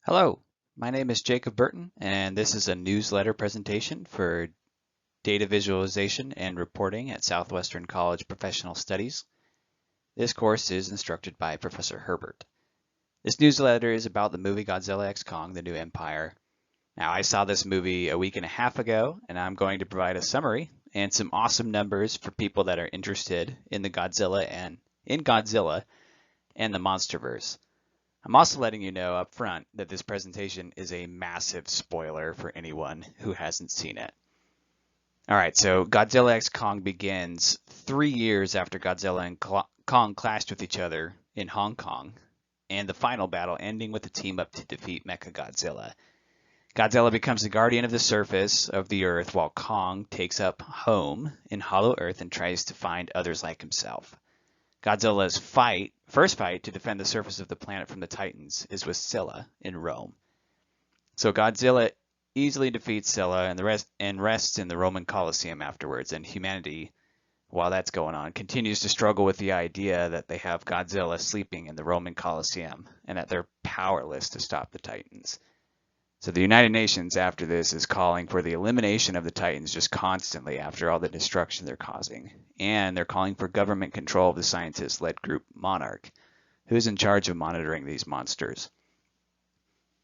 Hello, my name is Jacob Burton, and this is a newsletter presentation for data visualization and reporting at Southwestern College Professional Studies. This course is instructed by Professor Herbert. This newsletter is about the movie Godzilla x Kong: The New Empire. Now, I saw this movie a week and a half ago, and I'm going to provide a summary and some awesome numbers for people that are interested in Godzilla and the MonsterVerse. I'm also letting you know up front that this presentation is a massive spoiler for anyone who hasn't seen it. Alright, so Godzilla x Kong begins 3 years after Godzilla and Kong clashed with each other in Hong Kong, and the final battle ending with a team up to defeat Mechagodzilla. Godzilla becomes the guardian of the surface of the Earth, while Kong takes up home in Hollow Earth and tries to find others like himself. Godzilla's first fight to defend the surface of the planet from the Titans is with Scylla in Rome. So Godzilla easily defeats Scylla and rests in the Roman Colosseum afterwards, and humanity, while that's going on, continues to struggle with the idea that they have Godzilla sleeping in the Roman Colosseum and that they're powerless to stop the Titans. So the United Nations after this is calling for the elimination of the Titans just constantly after all the destruction they're causing. And they're calling for government control of the scientist-led group Monarch, who's in charge of monitoring these monsters.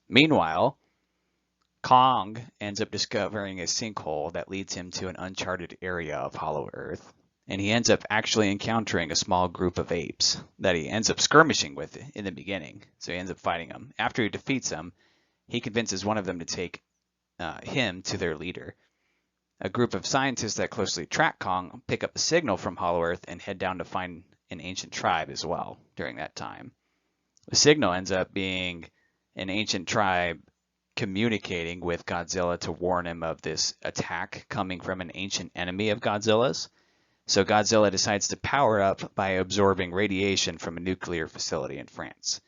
Meanwhile, Kong ends up discovering a sinkhole that leads him to an uncharted area of Hollow Earth. And he ends up actually encountering a small group of apes that he ends up skirmishing with in the beginning. So he ends up fighting them. After he defeats them, he convinces one of them to take him to their leader. A group of scientists that closely track Kong pick up a signal from Hollow Earth and head down to find an ancient tribe as well during that time. The signal ends up being an ancient tribe communicating with Godzilla to warn him of this attack coming from an ancient enemy of Godzilla's. So Godzilla decides to power up by absorbing radiation from a nuclear facility in France.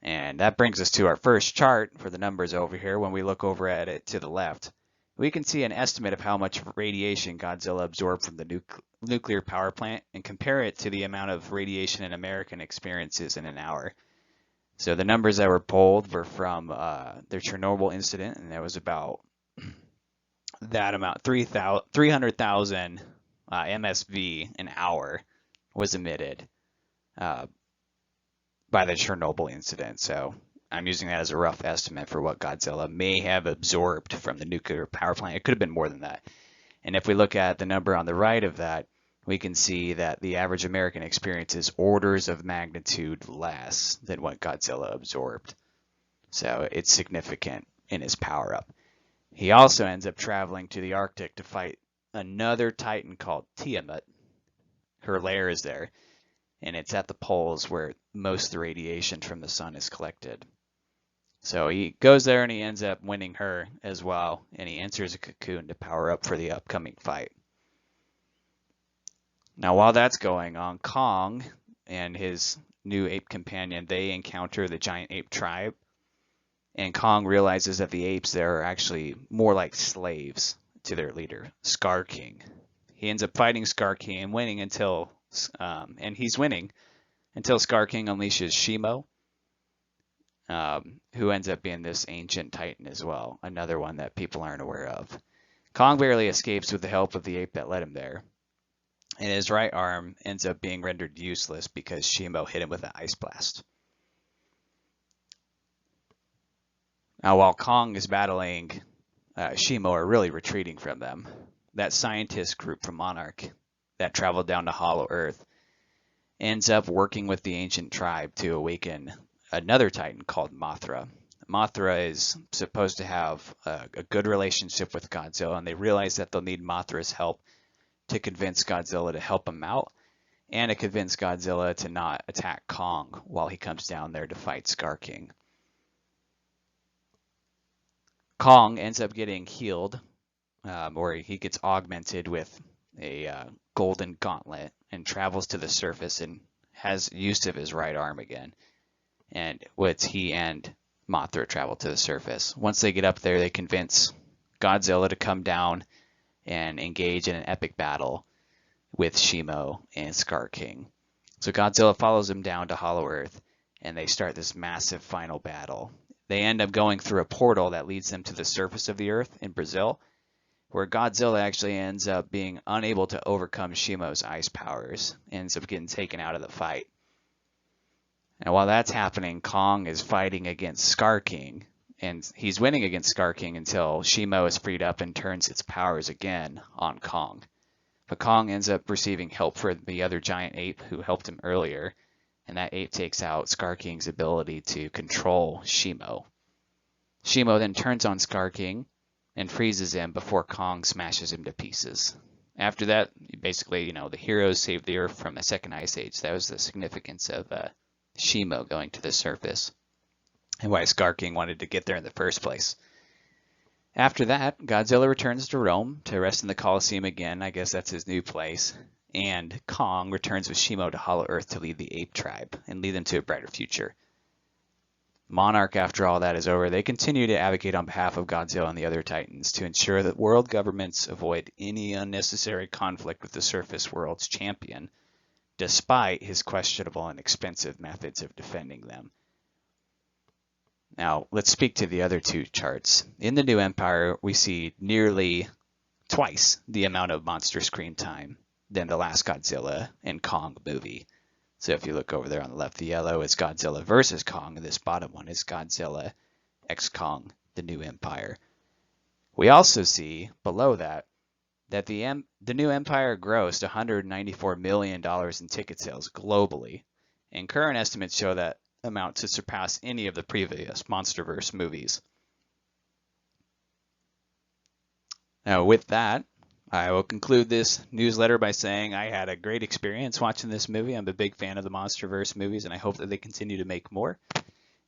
And that brings us to our first chart for the numbers over here. When we look over at it to the left, we can see an estimate of how much radiation Godzilla absorbed from the nuclear power plant and compare it to the amount of radiation an American experiences in an hour. So the numbers that were pulled were from their Chernobyl incident, and that was about that amount, 300,000 MSV an hour was emitted by the Chernobyl incident. So I'm using that as a rough estimate for what Godzilla may have absorbed from the nuclear power plant. It could have been more than that. And if we look at the number on the right of that, we can see that the average American experiences orders of magnitude less than what Godzilla absorbed. So it's significant in his power up. He also ends up traveling to the Arctic to fight another Titan called Tiamat. Her lair is there, and it's at the poles where most of the radiation from the sun is collected. So he goes there and he ends up winning her as well, and he enters a cocoon to power up for the upcoming fight. Now while that's going on, Kong and his new ape companion, they encounter the giant ape tribe, and Kong realizes that the apes there are actually more like slaves to their leader, Scar King. He ends up fighting Scar King and winning until Scar King unleashes Shimo, who ends up being this ancient Titan as well, another one that people aren't aware of. Kong barely escapes with the help of the ape that led him there, and his right arm ends up being rendered useless because Shimo hit him with an ice blast. Now while Kong is battling Shimo, are really retreating from them, that scientist group from Monarch that traveled down to Hollow Earth ends up working with the ancient tribe to awaken another Titan called Mothra. Mothra is supposed to have a good relationship with Godzilla, and they realize that they'll need Mothra's help to convince Godzilla to help him out and to convince Godzilla to not attack Kong while he comes down there to fight Scar King. Kong ends up getting healed, or he gets augmented with a golden gauntlet and travels to the surface and has use of his right arm again. And he and Mothra travel to the surface. Once they get up there, they convince Godzilla to come down and engage in an epic battle with Shimo and Scar King. So Godzilla follows him down to Hollow Earth, and they start this massive final battle. they end up going through a portal that leads them to the surface of the Earth in Brazil, where Godzilla actually ends up being unable to overcome Shimo's ice powers, ends up getting taken out of the fight. And while that's happening, Kong is fighting against Scar King, and he's winning against Scar King until Shimo is freed up and turns its powers again on Kong. But Kong ends up receiving help from the other giant ape who helped him earlier, and that ape takes out Scar King's ability to control Shimo. Shimo then turns on Scar King and freezes him before Kong smashes him to pieces. After that, basically, the heroes saved the Earth from the Second Ice Age. That was the significance of Shimo going to the surface, and why Scar King wanted to get there in the first place. After that, Godzilla returns to Rome to rest in the Colosseum again. I guess that's his new place. And Kong returns with Shimo to Hollow Earth to lead the ape tribe and lead them to a brighter future. Monarch, after all that is over, they continue to advocate on behalf of Godzilla and the other Titans to ensure that world governments avoid any unnecessary conflict with the surface world's champion, despite his questionable and expensive methods of defending them. Now, let's speak to the other two charts. In the New Empire, we see nearly twice the amount of monster screen time than the last Godzilla and Kong movie. So if you look over there on the left, the yellow is Godzilla versus Kong, and this bottom one is Godzilla x Kong, the New Empire. We also see below that the New Empire grossed $194 million in ticket sales globally, and current estimates show that amount to surpass any of the previous MonsterVerse movies. Now with that, I will conclude this newsletter by saying I had a great experience watching this movie. I'm a big fan of the MonsterVerse movies, and I hope that they continue to make more.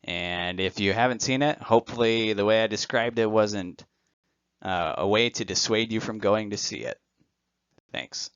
And if you haven't seen it, hopefully the way I described it wasn't a way to dissuade you from going to see it. Thanks.